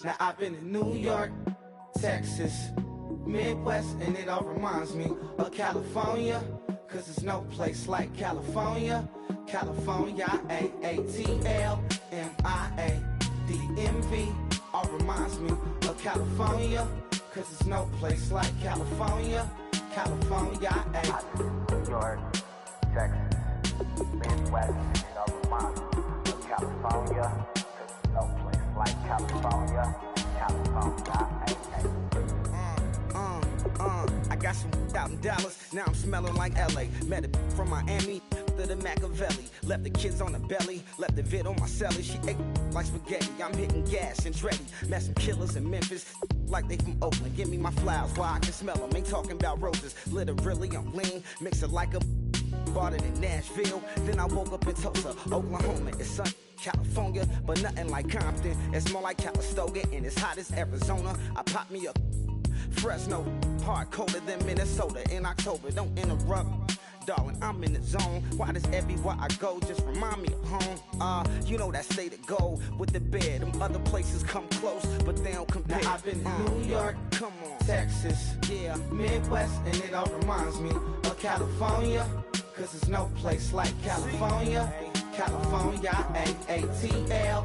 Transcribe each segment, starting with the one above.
Now I've been in New York, Texas, Midwest, and it all reminds me of California, cause there's no place like California. California, A-A-T-L-M-I-A-D-M-V, all reminds me of California, cause there's no place like California. California, New York, Texas, Midwest, and it all reminds me of California, cause there's no place like California. California, I got some out in Dallas, now I'm smelling like LA. Met a from Miami to the Machiavelli. Left the kids on the belly, left the vid on my celly. She ate like spaghetti, I'm hitting gas and Dreddy. Met some killers in Memphis, like they from Oakland. Give me my flowers while I can smell them. Ain't talking about roses, literally I'm lean. Mix it like a bought it in Nashville. Then I woke up in Tulsa, Oklahoma. It's sun, California, but nothing like Compton. It's more like Calistoga, and it's hot as Arizona. I pop me a Fresno, hard colder than Minnesota in October. Don't interrupt, darling, I'm in the zone. Why does everywhere I go just remind me of home? You know that state of gold with the bed. Them other places come close, but they don't compare. Now I've been to New York, come on, Texas, yeah, Midwest, and it all reminds me of California, cause there's no place like California. California, A-A-T-L-M-I-A-D-M-V,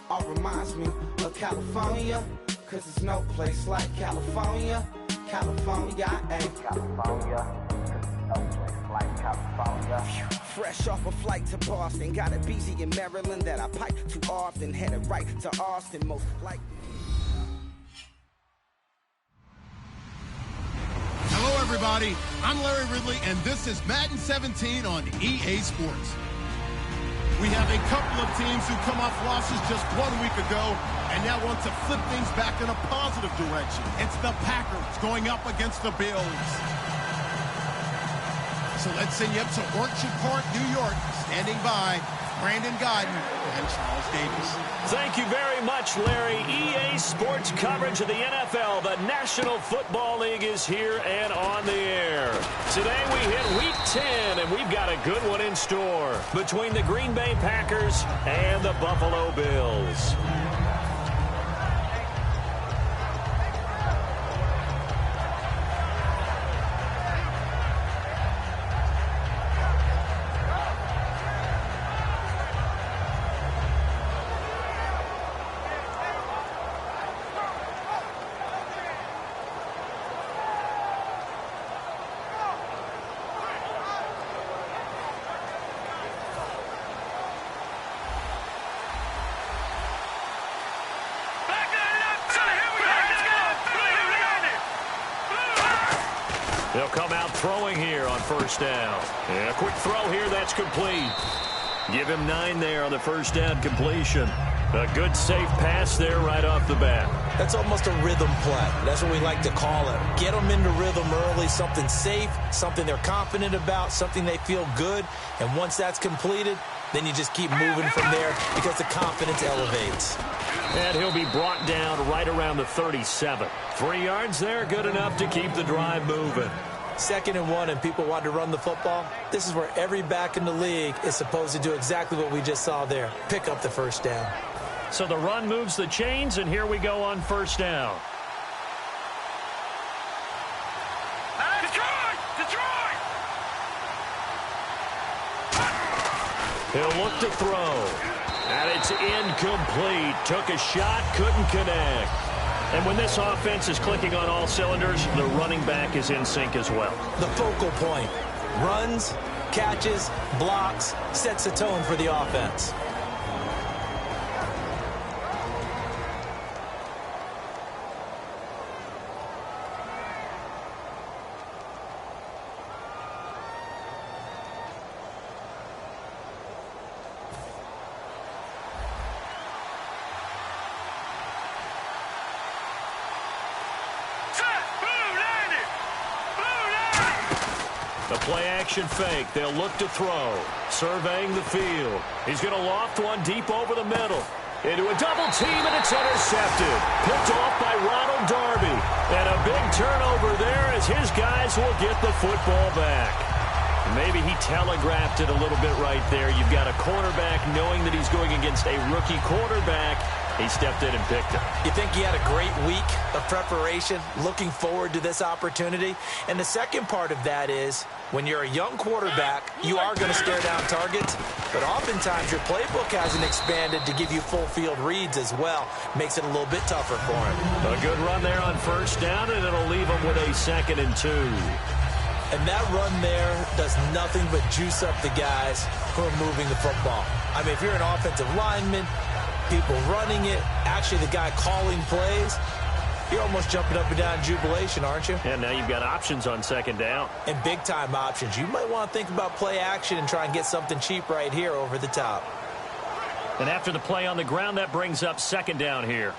all reminds me of California, cause there's no place like California. California, California, cause there's no place like California. Fresh off a flight to Boston, got a BZ in Maryland that I pipe too often. Headed right to Austin, most likely. Hello, everybody. I'm Larry Ridley, and this is Madden 17 on EA Sports. We have a couple of teams who come off losses just 1 week ago and now want to flip things back in a positive direction. It's the Packers going up against the Bills. So let's send you up to Orchard Park, New York. Standing by, Brandon Godden and Charles Davis. Thank you very much, Larry. EA Sports coverage of the NFL. The National Football League is here and on the air. Today we hit Week 10, and we've got a good one in store between the Green Bay Packers and the Buffalo Bills. They'll come out throwing here on first down. And a quick throw here, that's complete. Give him 9 there on the first down completion. A good, safe pass there right off the bat. That's almost a rhythm play. That's what we like to call it. Get them into rhythm early, something safe, something they're confident about, something they feel good. And once that's completed, then you just keep moving from there because the confidence elevates. And he'll be brought down right around the 37. 3 yards there, good enough to keep the drive moving. 2nd and 1 and people want to run the football. This is where every back in the league is supposed to do exactly what we just saw there. Pick up the first down. So the run moves the chains, and here we go on first down. Detroit! He'll look to throw. And it's incomplete. Took a shot, couldn't connect. And when this offense is clicking on all cylinders, the running back is in sync as well. The focal point. Runs, catches, blocks, sets the tone for the offense. The play-action fake. They'll look to throw. Surveying the field. He's going to loft one deep over the middle. Into a double team, and it's intercepted. Picked off by Ronald Darby. And a big turnover there as his guys will get the football back. Maybe he telegraphed it a little bit right there. You've got a cornerback knowing that he's going against a rookie quarterback. He stepped in and picked him. You think he had a great week of preparation, looking forward to this opportunity? And the second part of that is, when you're a young quarterback, you are going to stare down targets, but oftentimes your playbook hasn't expanded to give you full field reads as well. Makes it a little bit tougher for him. A good run there on first down, and it'll leave him with a 2nd and 2. And that run there does nothing but juice up the guys who are moving the football. I mean, if you're an offensive lineman, people running it, actually the guy calling plays, you're almost jumping up and down in jubilation, aren't you? And now you've got options on 2nd down. And big-time options. You might want to think about play action and try and get something cheap right here over the top. And after the play on the ground, that brings up 2nd down here.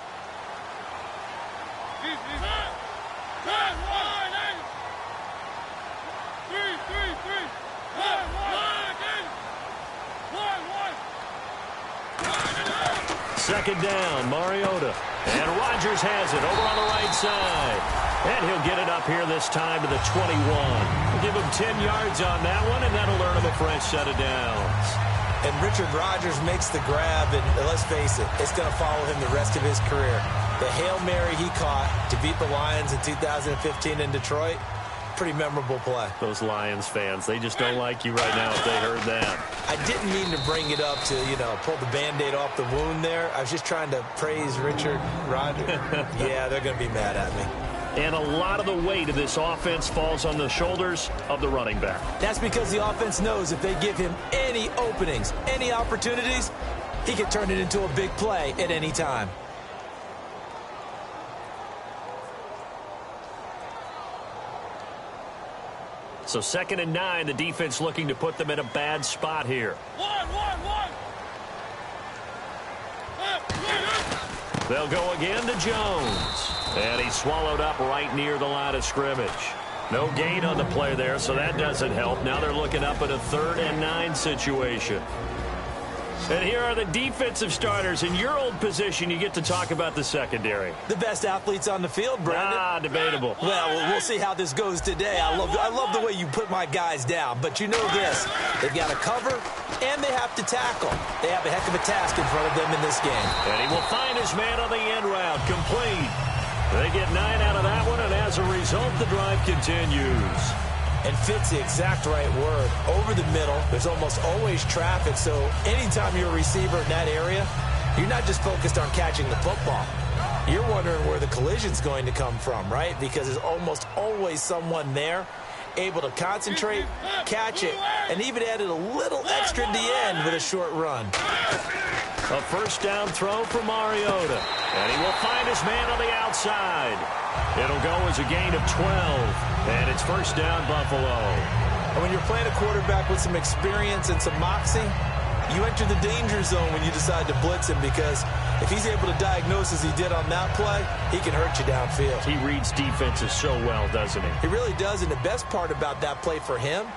Second down, Mariota. And Rodgers has it over on the right side. And he'll get it up here this time to the 21. We'll give him 10 yards on that one, and that'll earn him a fresh set of downs. And Richard Rodgers makes the grab, and let's face it, it's going to follow him the rest of his career. The Hail Mary he caught to beat the Lions in 2015 in Detroit, pretty memorable play. Those Lions fans, they just don't like you right now if they heard that. I didn't mean to bring it up to, pull the Band-Aid off the wound there. I was just trying to praise Richard Rodgers. Yeah, they're going to be mad at me. And a lot of the weight of this offense falls on the shoulders of the running back. That's because the offense knows if they give him any openings, any opportunities, he can turn it into a big play at any time. So 2nd and 9, the defense looking to put them in a bad spot here. They'll go again to Jones. And he's swallowed up right near the line of scrimmage. No gain on the play there, so that doesn't help. Now they're looking up at a 3rd and 9 situation. And here are the defensive starters. In your old position, you get to talk about the secondary. The best athletes on the field, Brandon. Debatable. Well, we'll see how this goes today. I love the way you put my guys down. But you know this. They've got to cover, and they have to tackle. They have a heck of a task in front of them in this game. And he will find his man on the end route. Complete. They get 9 out of that one, and as a result, the drive continues. And fits the exact right word. Over the middle, there's almost always traffic, so anytime you're a receiver in that area, you're not just focused on catching the football. You're wondering where the collision's going to come from, right? Because there's almost always someone there able to concentrate, catch it, and even added a little extra at the end with a short run. A first down throw for Mariota. And he will find his man on the outside. It'll go as a gain of 12. And it's first down, Buffalo. And when you're playing a quarterback with some experience and some moxie, you enter the danger zone when you decide to blitz him, because if he's able to diagnose as he did on that play, he can hurt you downfield. He reads defenses so well, doesn't he? He really does, and the best part about that play for him,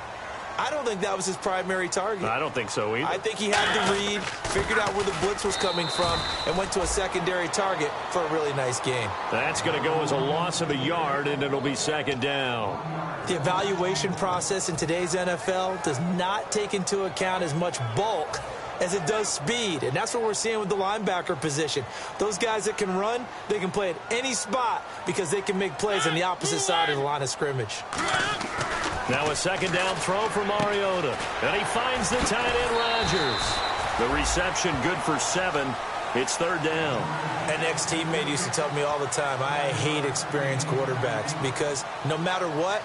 I don't think that was his primary target. I don't think so either. I think he had the read, figured out where the blitz was coming from, and went to a secondary target for a really nice gain. That's going to go as a loss of a yard, and it'll be 2nd down. The evaluation process in today's NFL does not take into account as much bulk as it does speed, and that's what we're seeing with the linebacker position. Those guys that can run, they can play at any spot because they can make plays on the opposite side of the line of scrimmage. Now a 2nd down throw for Mariota, and he finds the tight end Rodgers. The reception good for 7. It's 3rd down. An ex-teammate used to tell me all the time, I hate experienced quarterbacks because no matter what,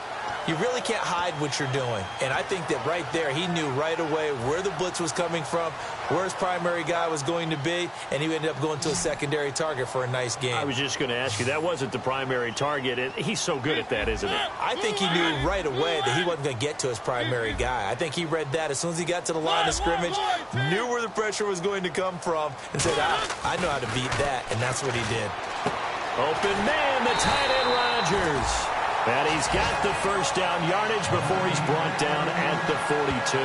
you really can't hide what you're doing. And I think that right there, he knew right away where the blitz was coming from, where his primary guy was going to be, and he ended up going to a secondary target for a nice game. I was just going to ask you, that wasn't the primary target, and he's so good at that, isn't he? I think he knew right away that he wasn't going to get to his primary guy. I think he read that as soon as he got to the line of scrimmage, knew where the pressure was going to come from, and said, I know how to beat that, and that's what he did. Open man, the tight end Rodgers. And he's got the first down yardage before he's brought down at the 42.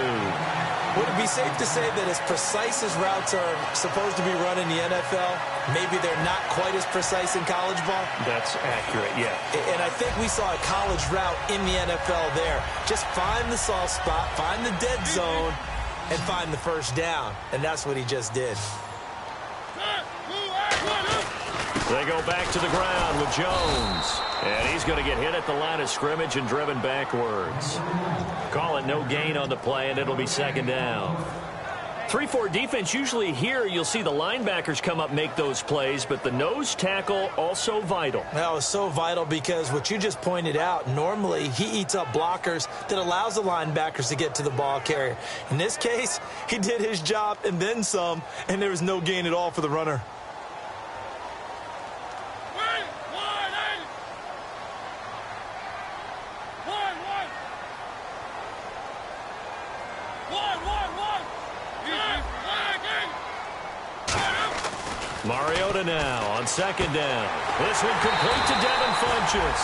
Would it be safe to say that as precise as routes are supposed to be run in the NFL, maybe they're not quite as precise in college ball? That's accurate, yeah. And I think we saw a college route in the NFL there. Just find the soft spot, find the dead zone, and find the first down. And that's what he just did. They go back to the ground with Jones. And he's going to get hit at the line of scrimmage and driven backwards. Call it no gain on the play, and it'll be second down. 3-4 defense, usually here you'll see the linebackers come up make those plays, but the nose tackle also vital. That was so vital because what you just pointed out, normally he eats up blockers that allows the linebackers to get to the ball carrier. In this case, he did his job and then some, and there was no gain at all for the runner. Mariota now on second down. This one complete to Devin Funchess.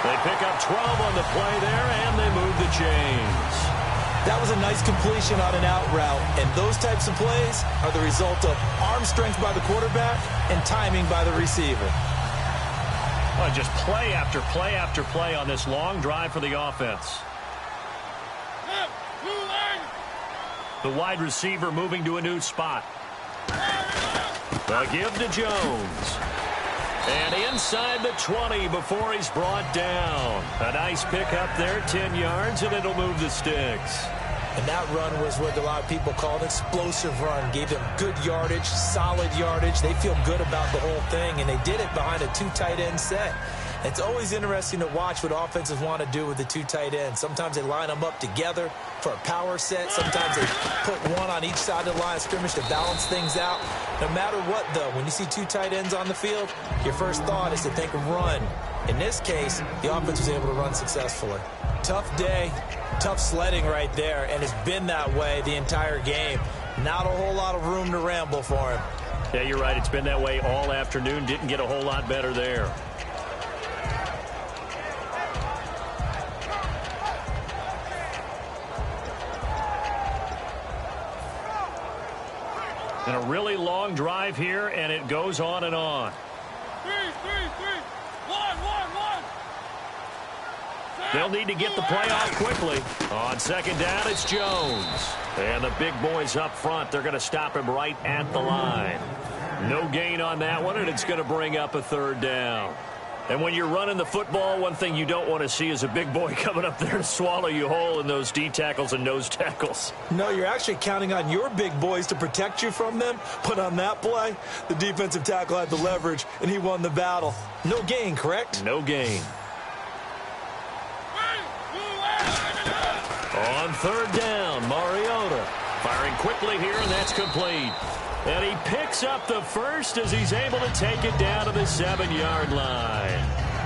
They pick up 12 on the play there, and they move the chains. That was a nice completion on an out route, and those types of plays are the result of arm strength by the quarterback and timing by the receiver. Oh, just play after play after play on this long drive for the offense. The wide receiver moving to a new spot. The give to Jones. And inside the 20 before he's brought down. A nice pickup there, 10 yards, and it'll move the sticks. And that run was what a lot of people call an explosive run. Gave them good yardage, solid yardage. They feel good about the whole thing, and they did it behind a two tight end set. It's always interesting to watch what offenses want to do with the two tight ends. Sometimes they line them up together for a power set. Sometimes they put one on each side of the line of scrimmage to balance things out. No matter what, though, when you see two tight ends on the field, your first thought is to think run. In this case, the offense was able to run successfully. Tough day, tough sledding right there, and it's been that way the entire game. Not a whole lot of room to ramble for him. Yeah, you're right. It's been that way all afternoon. Didn't get a whole lot better there. And a really long drive here, and it goes on and on. 3, 3, 3. 1, 1, 1. They'll need to get the play off quickly. On second down, it's Jones. And the big boys up front, they're going to stop him right at the line. No gain on that one, and it's going to bring up a third down. And when you're running the football, one thing you don't want to see is a big boy coming up there to swallow you whole in those D tackles and nose tackles. No, you're actually counting on your big boys to protect you from them. But on that play, the defensive tackle had the leverage, and he won the battle. No gain, correct? No gain. On third down, Mariota firing quickly here, and that's complete. And he picks up the first as he's able to take it down to the 7-yard line.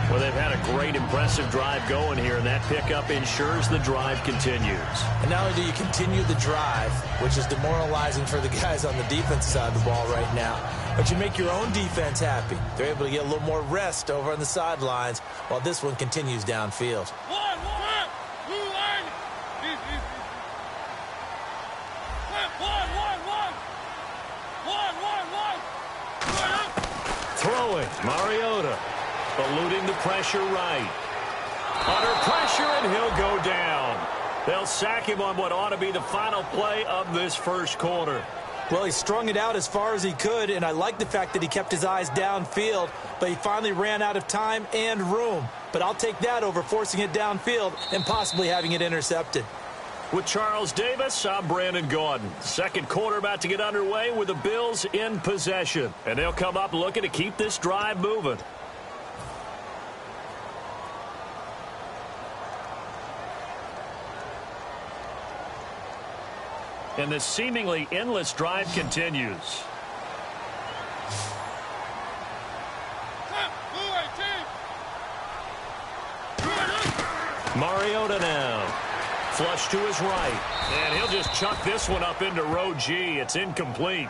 Well, they've had a great, impressive drive going here, and that pickup ensures the drive continues. And not only do you continue the drive, which is demoralizing for the guys on the defensive side of the ball right now, but you make your own defense happy. They're able to get a little more rest over on the sidelines while this one continues downfield. Throwing, Mariota, eluding the pressure right. Under pressure, and he'll go down. They'll sack him on what ought to be the final play of this first quarter. Well, he strung it out as far as he could, and I like the fact that he kept his eyes downfield, but he finally ran out of time and room. But I'll take that over forcing it downfield and possibly having it intercepted. With Charles Davis, I'm Brandon Gaudin. Second quarter about to get underway with the Bills in possession. And they'll come up looking to keep this drive moving. And this seemingly endless drive continues. Mariota now. Flush to his right. And he'll just chuck this one up into row G. It's incomplete.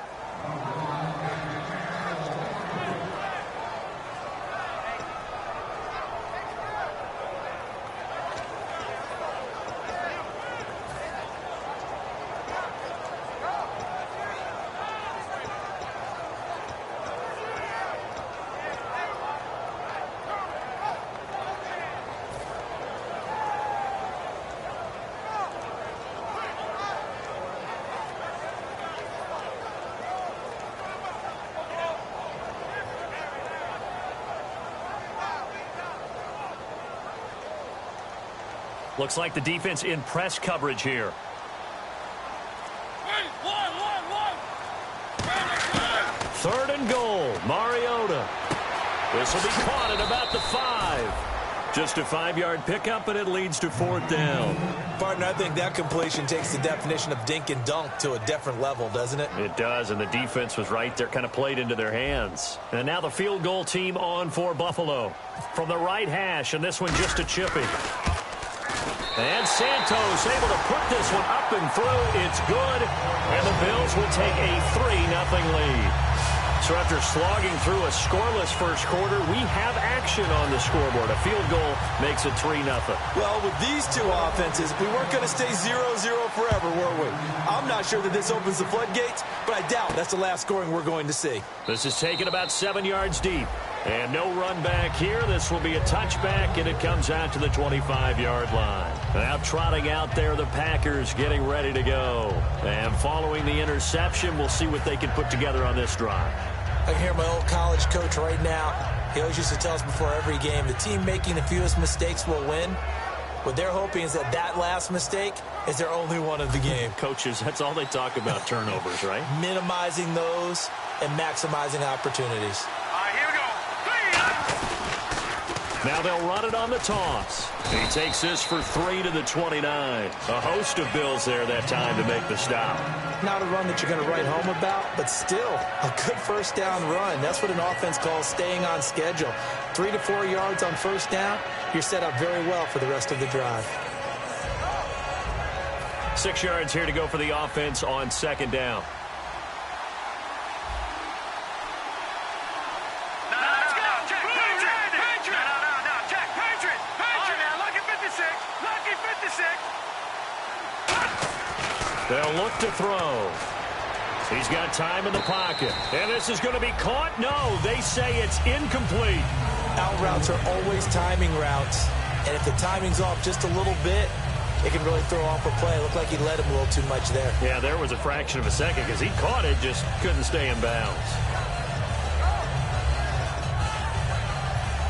Looks like the defense in press coverage here. Third and goal, Mariota. This will be caught at about the 5. Just a 5-yard pickup, and it leads to 4th down. Partner, I think that completion takes the definition of dink and dunk to a different level, doesn't it? It does, and the defense was right there, kind of played into their hands. And now the field goal team on for Buffalo. From the right hash, and this one just a chippy. And Santos able to put this one up and through. It's good, and the Bills will take a 3-0 lead. So after slogging through a scoreless first quarter, we have action on the scoreboard. A field goal makes it 3-0. Well, with these two offenses, we weren't going to stay 0-0 forever, were we? I'm not sure that this opens the floodgates, but I doubt that's the last scoring we're going to see. This is taken about 7 yards deep. And no run back here. This will be a touchback, and it comes out to the 25-yard line. Now trotting out there, the Packers getting ready to go. And following the interception, we'll see what they can put together on this drive. I can hear my old college coach right now. He always used to tell us before every game, the team making the fewest mistakes will win. What they're hoping is that last mistake is their only one of the game. Coaches, that's all they talk about, turnovers, right? Minimizing those and maximizing opportunities. Here we go. Now they'll run it on the toss. He takes this for 3 to the 29. A host of Bills there that time to make the stop. Not a run that you're going to write home about, but still a good first down run. That's what an offense calls staying on schedule. 3 to 4 yards on first down, you're set up very well for the rest of the drive. 6 yards here to go for the offense on second down. They'll look to throw. He's got time in the pocket. And this is going to be caught? No, they say it's incomplete. Out routes are always timing routes. And if the timing's off just a little bit, it can really throw off a play. It looked like he let him a little too much there. Yeah, there was a fraction of a second because he caught it, just couldn't stay in bounds.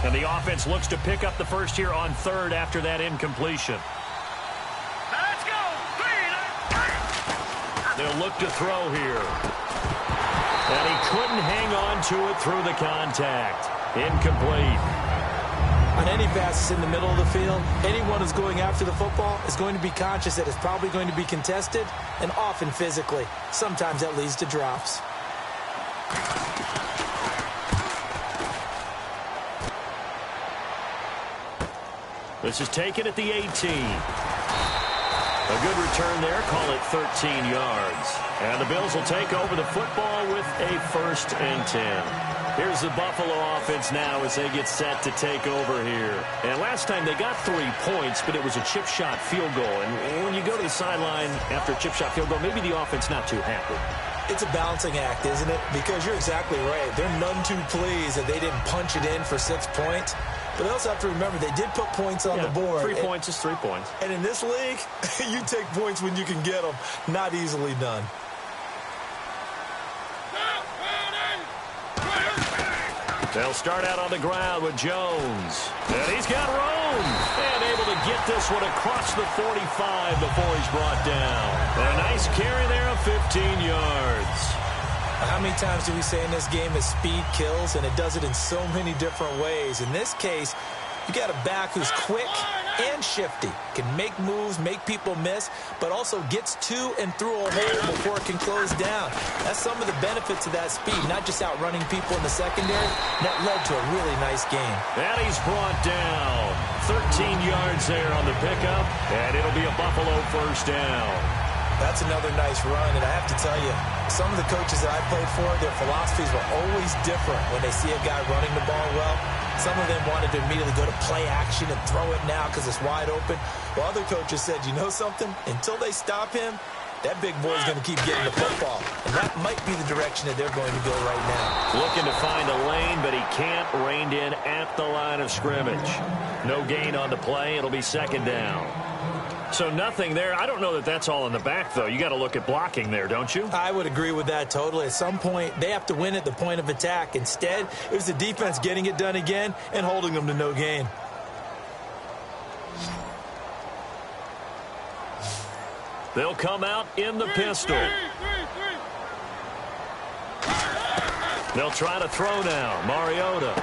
And the offense looks to pick up the first here on third after that incompletion. They'll look to throw here. And he couldn't hang on to it through the contact. Incomplete. On any passes in the middle of the field, anyone who's going after the football is going to be conscious that it's probably going to be contested, and often physically. Sometimes that leads to drops. This is taken at the 18. A good return there, call it 13 yards. And the Bills will take over the football with a 1st and 10. Here's the Buffalo offense now as they get set to take over here. And last time they got 3 points, but it was a chip shot field goal. And when you go to the sideline after a chip shot field goal, maybe the offense not too happy. It's a balancing act, isn't it? Because you're exactly right. They're none too pleased that they didn't punch it in for 6 points. But they also have to remember they did put points on the board. 3 points is 3 points. And in this league, you take points when you can get them. Not easily done. They'll start out on the ground with Jones. And he's got room. And able to get this one across the 45 before he's brought down. And a nice carry there of 15 yards. How many times do we say in this game that speed kills, and it does it in so many different ways? In this case, you got a back who's quick and shifty, can make moves, make people miss, but also gets to and through a hole before it can close down. That's some of the benefits of that speed, not just outrunning people in the secondary. That led to a really nice game. And he's brought down. 13 yards there on the pickup, and it'll be a Buffalo 1st down. That's another nice run, and I have to tell you, some of the coaches that I played for, their philosophies were always different when they see a guy running the ball well. Some of them wanted to immediately go to play action and throw it now because it's wide open. While other coaches said, you know something? Until they stop him, that big boy's going to keep getting the football. And that might be the direction that they're going to go right now. Looking to find a lane, but he can't. Reined in at the line of scrimmage. No gain on the play. It'll be 2nd down. So nothing there. I don't know that that's all in the back, though. You got to look at blocking there, don't you? I would agree with that totally. At some point, they have to win at the point of attack. Instead, it was the defense getting it done again and holding them to no gain. They'll come out in the pistol. They'll try to throw now. Mariota.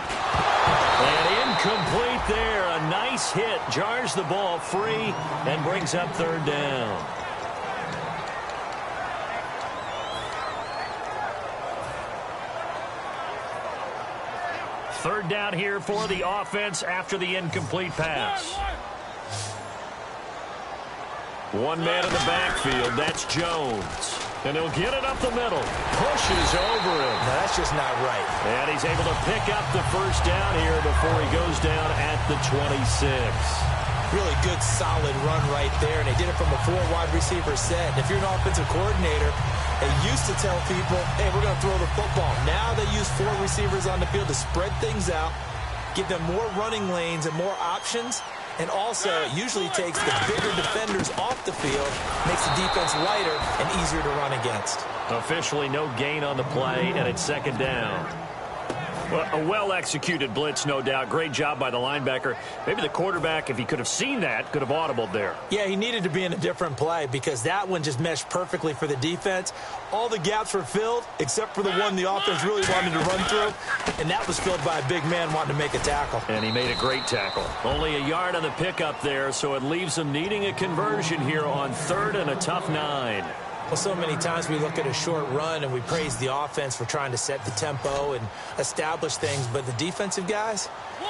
And incomplete there. A nice hit. Jars the ball free and brings up third down. Third down here for the offense after the incomplete pass. One man in the backfield. That's Jones. And he'll get it up the middle. Pushes over him. No, that's just not right. And he's able to pick up the first down here before he goes down at the 26. Really good, solid run right there. And they did it from a 4 wide receiver set. And if you're an offensive coordinator, they used to tell people, hey, we're going to throw the football. Now they use 4 receivers on the field to spread things out, give them more running lanes and more options. And also, it usually takes the bigger defenders off the field, makes the defense lighter and easier to run against. Officially no gain on the play, and it's second down. Well, a well-executed blitz, no doubt. Great job by the linebacker. Maybe the quarterback, if he could have seen that, could have audibled there. Yeah, he needed to be in a different play because that one just meshed perfectly for the defense. All the gaps were filled except for the one the offense really wanted to run through, and that was filled by a big man wanting to make a tackle. And he made a great tackle. Only a yard on the pickup there, so it leaves him needing a conversion here on third and a tough 9. Well, so many times we look at a short run and we praise the offense for trying to set the tempo and establish things, but the defensive guys,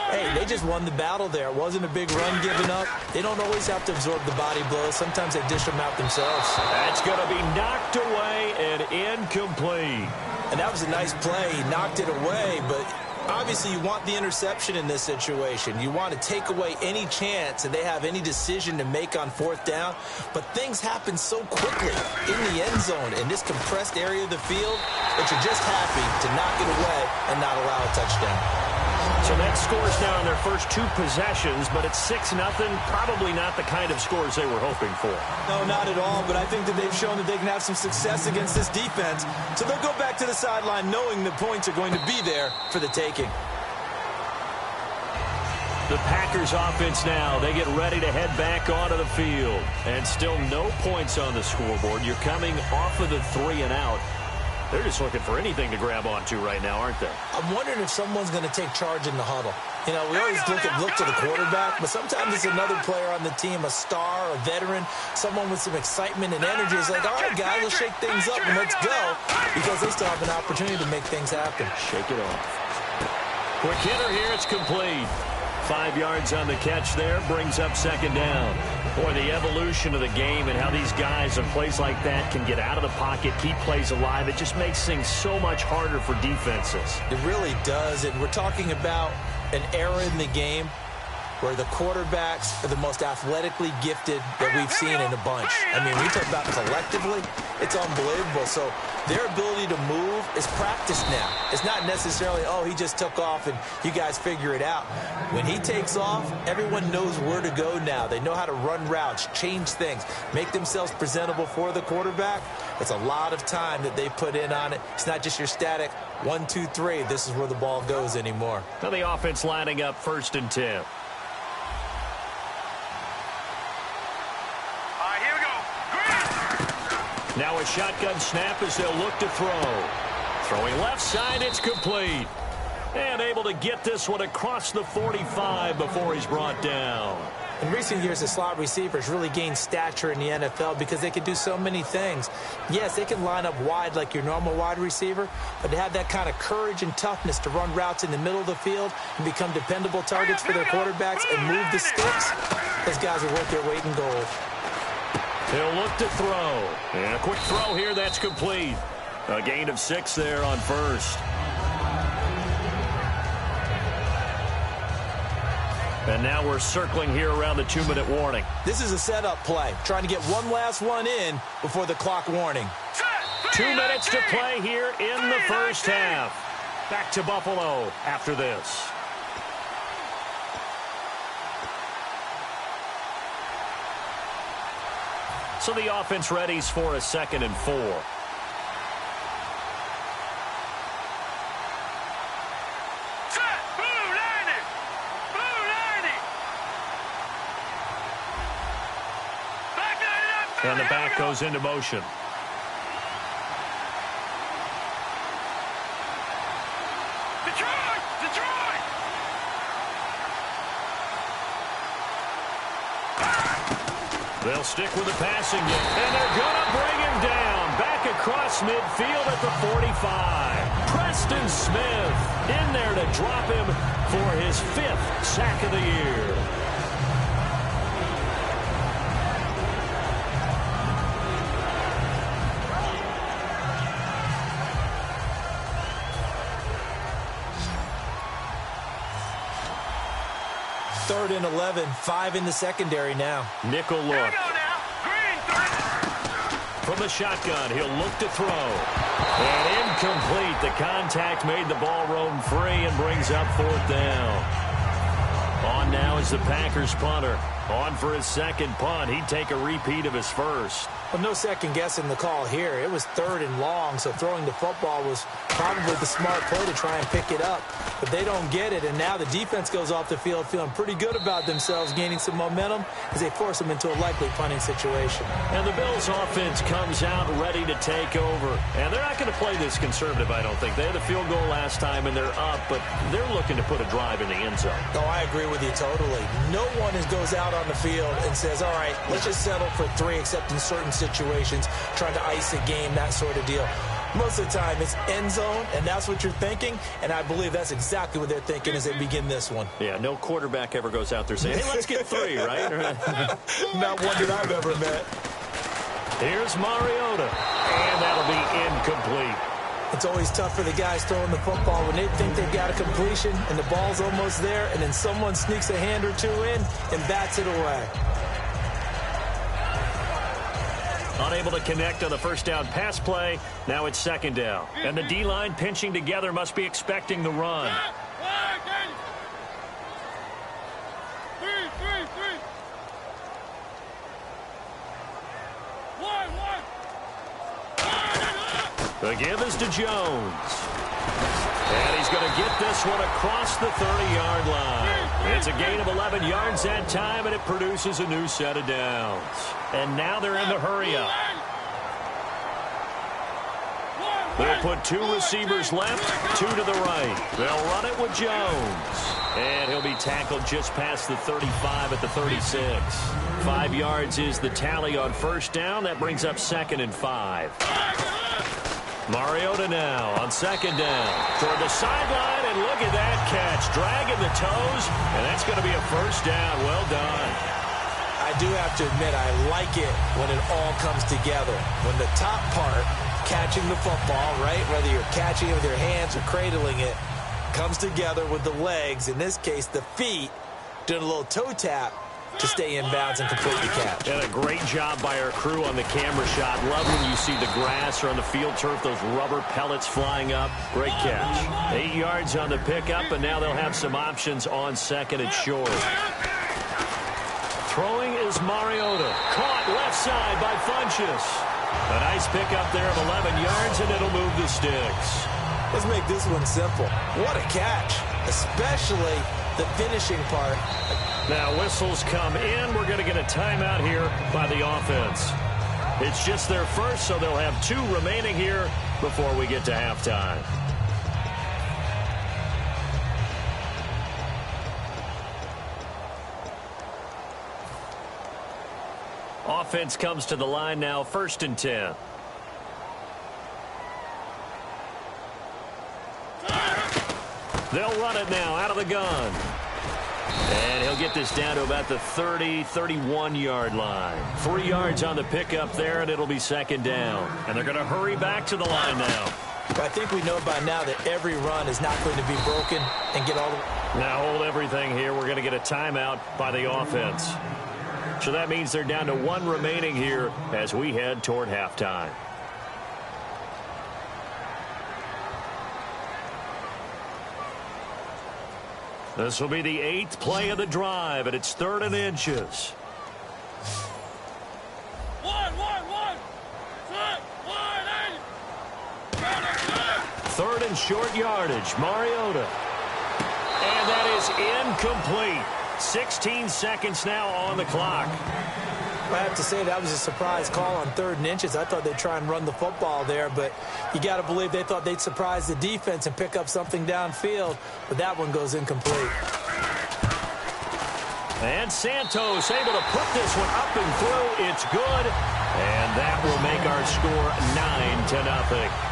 hey, they just won the battle there. It wasn't a big run given up. They don't always have to absorb the body blows. Sometimes they dish them out themselves. That's going to be knocked away and incomplete. And that was a nice play. He knocked it away, but obviously you want the interception in this situation. You want to take away any chance that they have any decision to make on fourth down. But things happen so quickly in the end zone in this compressed area of the field that you're just happy to knock it away and not allow a touchdown. So that scores now in their first 2 possessions, but it's 6-0. Probably not the kind of scores they were hoping for. No, not at all, but I think that they've shown that they can have some success against this defense. So they'll go back to the sideline knowing the points are going to be there for the taking. The Packers offense now, they get ready to head back onto the field. And still no points on the scoreboard. You're coming off of the 3 and out. They're just looking for anything to grab onto right now, aren't they? I'm wondering if someone's going to take charge in the huddle. You know, we always look to the quarterback, but sometimes it's another player on the team, a star, a veteran, someone with some excitement and energy. It's like, all right, guys, let's shake things up and let's go, because they still have an opportunity to make things happen. Shake it off. Quick hitter here, it's complete. 5 yards on the catch there, brings up second down. Boy, the evolution of the game and how these guys in plays like that can get out of the pocket, keep plays alive, it just makes things so much harder for defenses. It really does, and we're talking about an era in the game where the quarterbacks are the most athletically gifted that we've seen in a bunch. I mean, we talk about collectively, it's unbelievable. So their ability to move is practiced now. It's not necessarily, oh, he just took off and you guys figure it out. When he takes off, everyone knows where to go now. They know how to run routes, change things, make themselves presentable for the quarterback. It's a lot of time that they put in on it. It's not just your static 1, 2, 3. This is where the ball goes anymore. Now the offense lining up 1st and 10. Now a shotgun snap as they'll look to throw. Throwing left side, it's complete. And able to get this one across the 45 before he's brought down. In recent years, the slot receivers really gained stature in the NFL because they can do so many things. Yes, they can line up wide like your normal wide receiver, but to have that kind of courage and toughness to run routes in the middle of the field and become dependable targets for their quarterbacks and move the sticks, those guys are worth their weight in gold. He'll look to throw. And a quick throw here, that's complete. A gain of 6 there on first. And now we're circling here around the 2-minute warning. This is a setup play, trying to get one last one in before the clock warning. 2 minutes to play here in the first half. Back to Buffalo after this. So the offense readies for a 2nd and 4. And the back goes into motion. They'll stick with the passing game, and they're going to bring him down. Back across midfield at the 45. Preston Smith in there to drop him for his 5th sack of the year. Third and 11, 5 in the secondary now. Nickel look. From the shotgun, he'll look to throw. And incomplete. The contact made the ball roam free and brings up 4th down. On now is the Packers punter. On for his second punt. He'd take a repeat of his first. Well, no second guessing the call here. It was 3rd and long, so throwing the football was probably the smart play to try and pick it up. But they don't get it, and now the defense goes off the field feeling pretty good about themselves, gaining some momentum as they force them into a likely punting situation. And the Bills' offense comes out ready to take over. And they're not going to play this conservative, I don't think. They had a field goal last time, and they're up, but they're looking to put a drive in the end zone. Oh, I agree with you totally. No one goes out on the field and says, all right, let's just settle for 3, except in certain situations, trying to ice a game, that sort of deal. Most of the time, it's end zone, and that's what you're thinking, and I believe that's exactly what they're thinking as they begin this one. Yeah, no quarterback ever goes out there saying, hey, let's get 3, right? Not one that I've ever met. Here's Mariota, and that'll be incomplete. It's always tough for the guys throwing the football when they think they've got a completion, and the ball's almost there, and then someone sneaks a hand or 2 in and bats it away. Unable to connect on the first down pass play. Now it's 2nd down. And the D-line pinching together must be expecting the run. The give is to Jones. And he's going to get this one across the 30-yard line. It's a gain of 11 yards that time, and it produces a new set of downs. And now they're in the hurry-up. They'll put 2 receivers left, 2 to the right. They'll run it with Jones. And he'll be tackled just past the 35 at the 36. 5 yards is the tally on first down. That brings up 2nd and 5. Mariota now on 2nd down. Toward the sideline, and look at that catch. Dragging the toes, and that's going to be a first down. Well done. I do have to admit, I like it when it all comes together. When the top part, catching the football, right, whether you're catching it with your hands or cradling it, comes together with the legs, in this case the feet, doing a little toe tap to stay in bounds and complete the catch. And a great job by our crew on the camera shot. Love when you see the grass or on the field turf, those rubber pellets flying up. Great catch. 8 yards on the pickup, and now they'll have some options on 2nd and short. Throwing is Mariota. Caught left side by Funchess. A nice pickup there of 11 yards, and it'll move the sticks. Let's make this one simple. What a catch, especially the finishing part. Now whistles come in. We're going to get a timeout here by the offense. It's just their first, so they'll have 2 remaining here before we get to halftime. Offense comes to the line now, 1st and 10. They'll run it now out of the gun. And he'll get this down to about the 30, 31-yard line. 3 yards on the pickup there, and it'll be 2nd down. And they're going to hurry back to the line now. I think we know by now that every run is not going to be broken and get all the... Now hold everything here. We're going to get a timeout by the offense. So that means they're down to 1 remaining here as we head toward halftime. This will be the 8th play of the drive, and it's 3rd and inches. 3rd and short yardage. Mariota. And that is incomplete. 16 seconds now on the clock. I have to say that was a surprise call on 3rd and inches. I thought they'd try and run the football there, but you got to believe they thought they'd surprise the defense and pick up something downfield, but that one goes incomplete. And Santos able to put this one up and through. It's good, and that will make our score 9-0.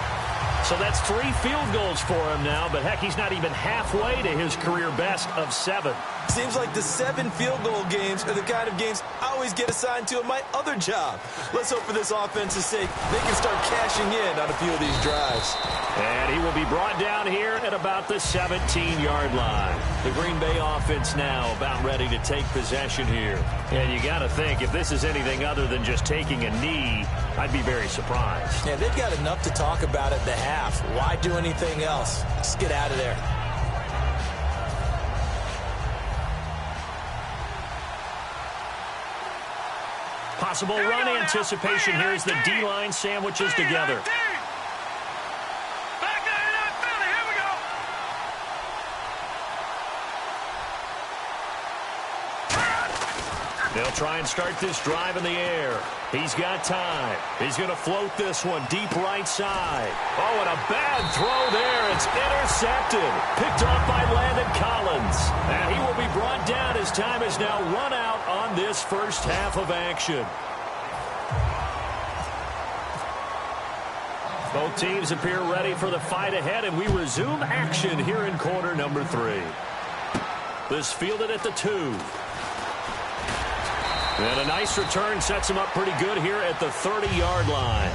So that's 3 field goals for him now, but heck, he's not even halfway to his career best of 7. Seems like the 7 field goal games are the kind of games I always get assigned to in my other job. Let's hope for this offense's sake they can start cashing in on a few of these drives. And he will be brought down here at about the 17-yard line. The Green Bay offense now about ready to take possession here. And you got to think, if this is anything other than just taking a knee, I'd be very surprised. Yeah, they've got enough to talk about at the half. Why do anything else? Just get out of there. Possible run anticipation here as the D-line sandwiches together. They'll try and start this drive in the air. He's got time. He's going to float this one deep right side. Oh, and a bad throw there. It's intercepted. Picked off by Landon Collins. And he will be brought down as time is now run out on this first half of action. Both teams appear ready for the fight ahead, and we resume action here in quarter number 3. This fielded at the 2. And a nice return sets him up pretty good here at the 30-yard line.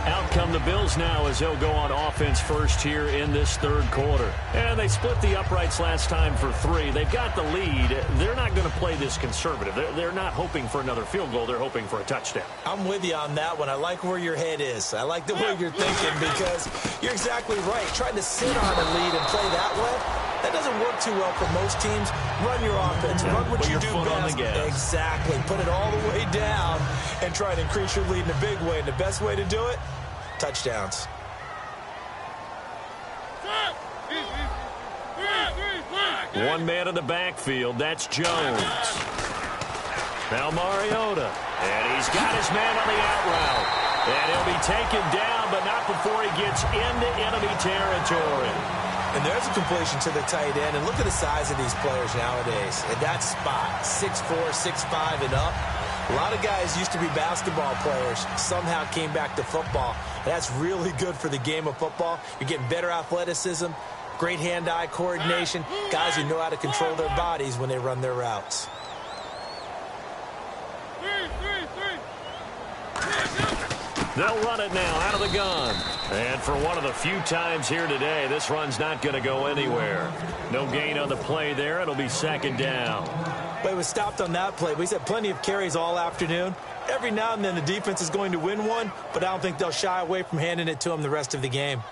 Out come the Bills now as they'll go on offense first here in this 3rd quarter. And they split the uprights last time for 3. They've got the lead. They're not going to play this conservative. They're not hoping for another field goal. They're hoping for a touchdown. I'm with you on that one. I like where your head is. I like the way you're thinking because you're exactly right. Trying to sit on a lead and play that way, that doesn't work too well for most teams. Run your offense. Run what you do best. Exactly. Put it all the way down and try to increase your lead in a big way. And the best way to do it, touchdowns. One man in the backfield. That's Jones. Now Mariota. And he's got his man on the out route. And he'll be taken down, but not before he gets into enemy territory. And there's a completion to the tight end. And look at the size of these players nowadays. At that spot, 6'4", 6'5", and up. A lot of guys used to be basketball players, somehow came back to football. And that's really good for the game of football. You're getting better athleticism, great hand-eye coordination, guys who know how to control their bodies when they run their routes. They'll run it now out of the gun. And for one of the few times here today, this run's not going to go anywhere. No gain on the play there. It'll be 2nd down. But it was stopped on that play. We've had plenty of carries all afternoon. Every now and then the defense is going to win one, but I don't think they'll shy away from handing it to them the rest of the game.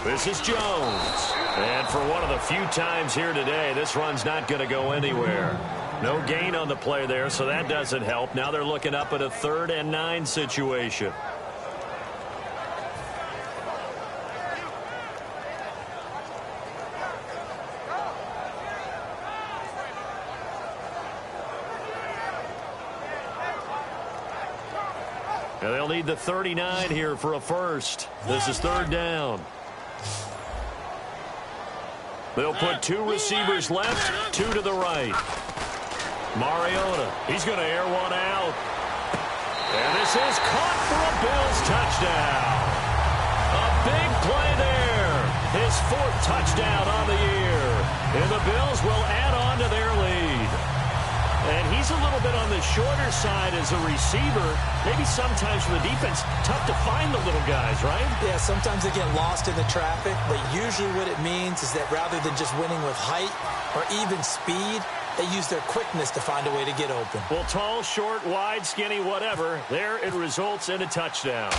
This is Jones. And for one of the few times here today, this run's not going to go anywhere. No gain on the play there, so that doesn't help. Now they're looking up at a 3rd and 9 situation. Now they'll need the 39 here for a first. This is 3rd down. They'll put 2 receivers left, 2 to the right. Mariota, he's going to air one out. And this is caught for a Bills touchdown. A big play there. His 4th touchdown on the year. And the Bills will add on to their lead. And he's a little bit on the shorter side as a receiver. Maybe sometimes for the defense, tough to find the little guys, right? Yeah, sometimes they get lost in the traffic, but usually what it means is that rather than just winning with height or even speed, they use their quickness to find a way to get open. Well, tall, short, wide, skinny, whatever, there it results in a touchdown.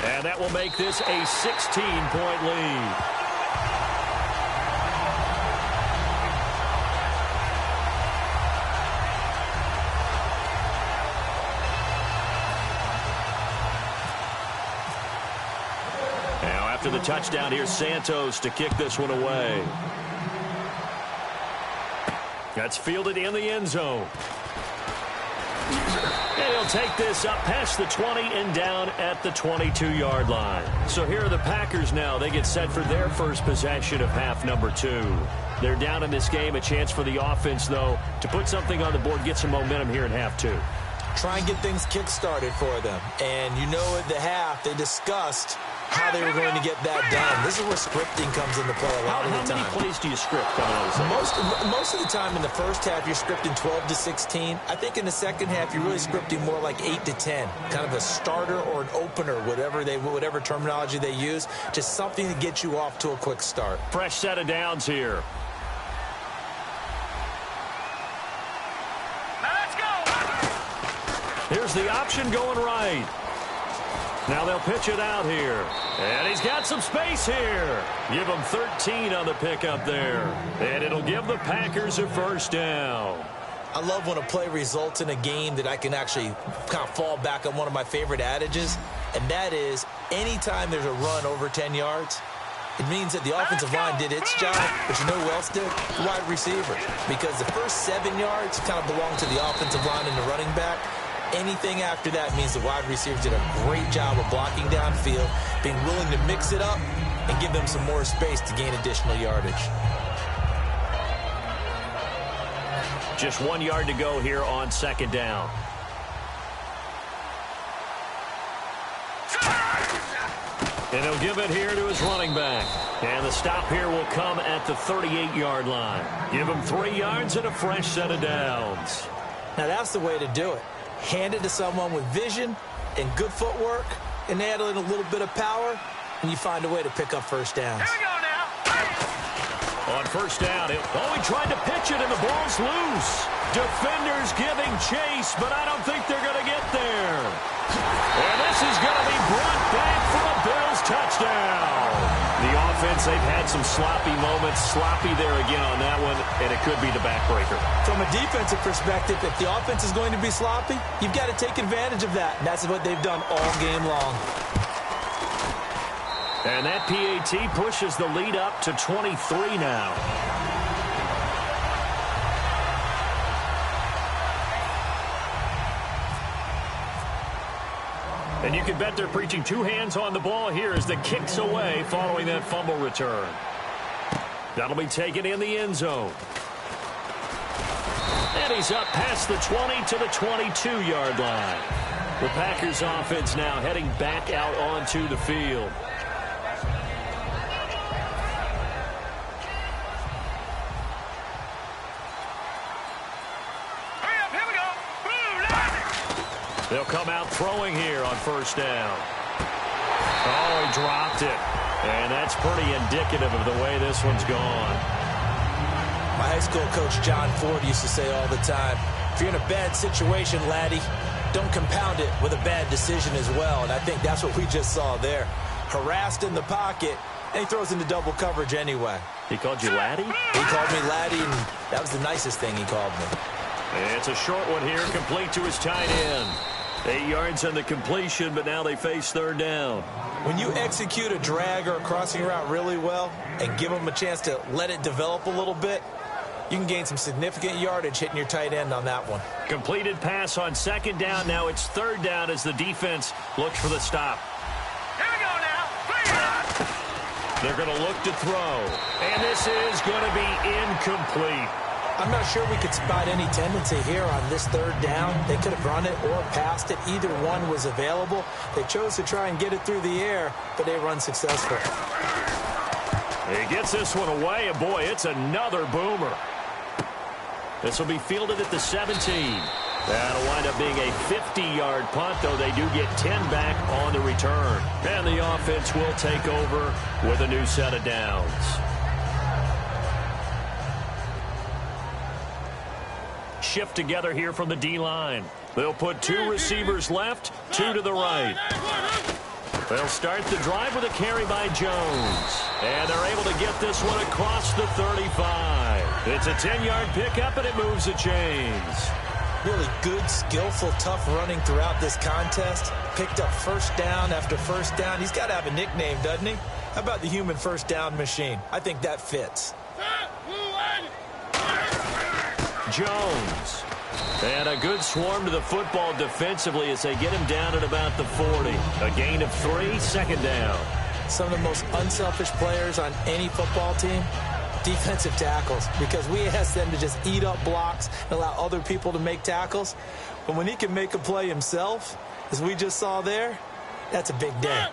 And that will make this a 16-point lead. After to the touchdown. Here's Santos to kick this one away. That's fielded in the end zone. And he'll take this up past the 20 and down at the 22-yard line. So here are the Packers now. They get set for their first possession of half number 2. They're down in this game. A chance for the offense, though, to put something on the board, get some momentum here in half 2. Try and get things kick-started for them. And you know at the half, they discussed how they were going to get that done. This is where scripting comes into play a lot of the time. How many plays do you script coming out of the second? Most of the time in the first half, you're scripting 12 to 16. I think in the second half, you're really scripting more like 8 to 10. Kind of a starter or an opener, whatever terminology they use. Just something to get you off to a quick start. Fresh set of downs here. Now let's go. Here's the option going right. Now they'll pitch it out here. And he's got some space here. Give him 13 on the pickup there. And it'll give the Packers a first down. I love when a play results in a game that I can actually kind of fall back on one of my favorite adages, and that is anytime there's a run over 10 yards, it means that the offensive line did its job, but you know who else did? The wide receiver. Because the first 7 yards kind of belong to the offensive line and the running back. Anything after that means the wide receivers did a great job of blocking downfield, being willing to mix it up, and give them some more space to gain additional yardage. Just 1 yard to go here on second down. And he'll give it here to his running back. And the stop here will come at the 38-yard line. Give him 3 yards and a fresh set of downs. Now that's the way to do it. Hand it to someone with vision and good footwork, and add in a little bit of power, and you find a way to pick up first downs. Here we go now. On first down, he tried to pitch it, and the ball's loose. Defenders giving chase, but I don't think they're going to get there. And this is going to be brought back for a Bills touchdown. The offense, they've had some sloppy moments. Sloppy there again on that one, and it could be the backbreaker. From a defensive perspective, if the offense is going to be sloppy, you've got to take advantage of that. And that's what they've done all game long. And that PAT pushes the lead up to 23 now. And you can bet they're preaching 2 hands on the ball here as the kick's away following that fumble return. That'll be taken in the end zone. And he's up past the 20 to the 22-yard line. The Packers offense now heading back out onto the field. They'll come out throwing here on first down. Oh, he dropped it. And that's pretty indicative of the way this one's gone. My high school coach, John Ford, used to say all the time, if you're in a bad situation, laddie, don't compound it with a bad decision as well. And I think that's what we just saw there. Harassed in the pocket, and he throws into double coverage anyway. He called you laddie? He called me laddie, and that was the nicest thing he called me. It's a short one here, complete to his tight end. 8 yards on the completion, but now they face third down. When you execute a drag or a crossing route really well and give them a chance to let it develop a little bit, you can gain some significant yardage hitting your tight end on that one. Completed pass on second down. Now it's third down as the defense looks for the stop. Here we go now. They're going to look to throw. And this is going to be incomplete. I'm not sure we could spot any tendency here on this third down. They could have run it or passed it. Either one was available. They chose to try and get it through the air, but they run successful. He gets this one away, and boy, it's another boomer. This will be fielded at the 17. That'll wind up being a 50-yard punt, though they do get 10 back on the return. And the offense will take over with a new set of downs. Shift together here from the D-line. They'll put 2 receivers left, 2 to the right. They'll start the drive with a carry by Jones. And they're able to get this one across the 35. It's a 10-yard pickup, and it moves the chains. Really good, skillful, tough running throughout this contest. Picked up first down after first down. He's got to have a nickname, doesn't he? How about the human first down machine? I think that fits. Jones. And a good swarm to the football defensively as they get him down at about the 40. A gain of 3, second down. Some of the most unselfish players on any football team, defensive tackles, because we ask them to just eat up blocks and allow other people to make tackles. But when he can make a play himself, as we just saw there, that's a big day.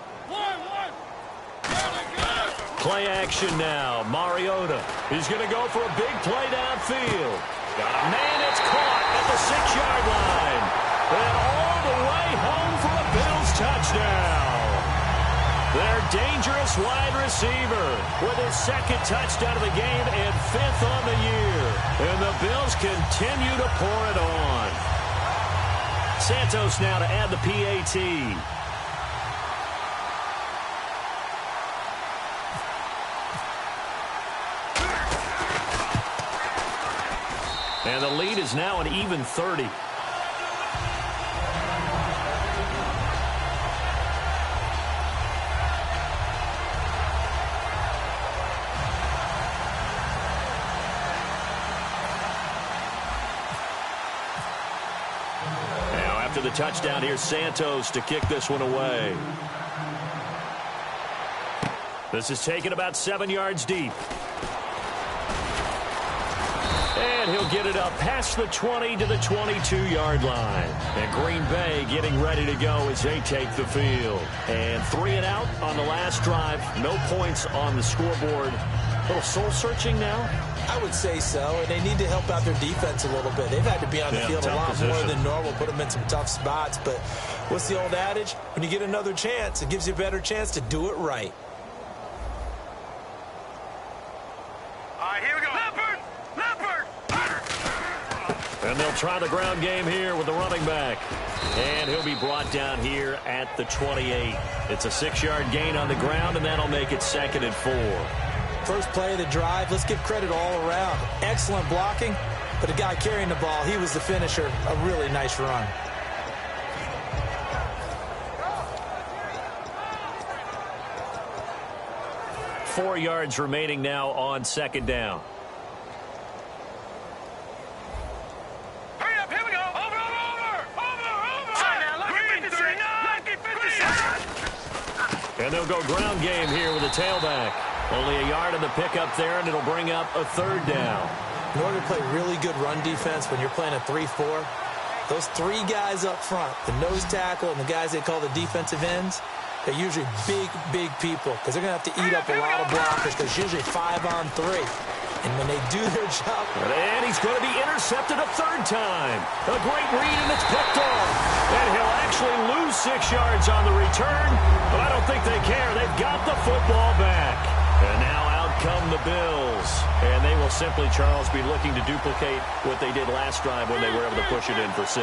Play action now. Mariota. He's going to go for a big play downfield. Got a man, it's caught at the 6-yard line. And all the way home for a Bills touchdown. Their dangerous wide receiver with his second touchdown of the game and 5th on the year. And the Bills continue to pour it on. Santos now to add the PAT. And the lead is now an even 30. Now after the touchdown, here's Santos to kick this one away. This is taken about 7 yards deep. And he'll get it up past the 20 to the 22-yard line. And Green Bay getting ready to go as they take the field. And 3 and out on the last drive. No points on the scoreboard. A little soul-searching now? I would say so, and they need to help out their defense a little bit. They've had to be on the field a lot more than normal, put them in some tough spots. But what's the old adage? When you get another chance, it gives you a better chance to do it right. All right, here we go. And they'll try the ground game here with the running back. And he'll be brought down here at the 28. It's a 6-yard gain on the ground, and that'll make it 2nd and 4. First play of the drive, let's give credit all around. Excellent blocking, but the guy carrying the ball, he was the finisher. A really nice run. Four yards remaining now on 2nd down. And they'll go ground game here with a tailback. Only a yard on the pickup there, and it'll bring up a 3rd down. In order to play really good run defense when you're playing a 3-4, those 3 guys up front, the nose tackle and the guys they call the defensive ends, they're usually big people because they're going to have to eat up a lot of blockers because it's usually 5-on-3. And when they do their job... And he's going to be intercepted a 3rd time. A great read, and it's picked off. And he'll actually lose 6 yards on the return, but I don't think they care. They've got the football back. And now out come the Bills. And they will simply, Charles, be looking to duplicate what they did last drive when they were able to push it in for 6.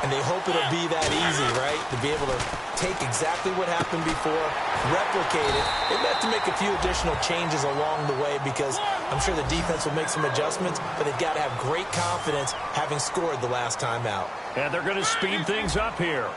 And they hope it'll be that easy, right? To be able to take exactly what happened before, replicate it. They have to make a few additional changes along the way because I'm sure the defense will make some adjustments, but they've got to have great confidence having scored the last time out. And they're going to speed things up here.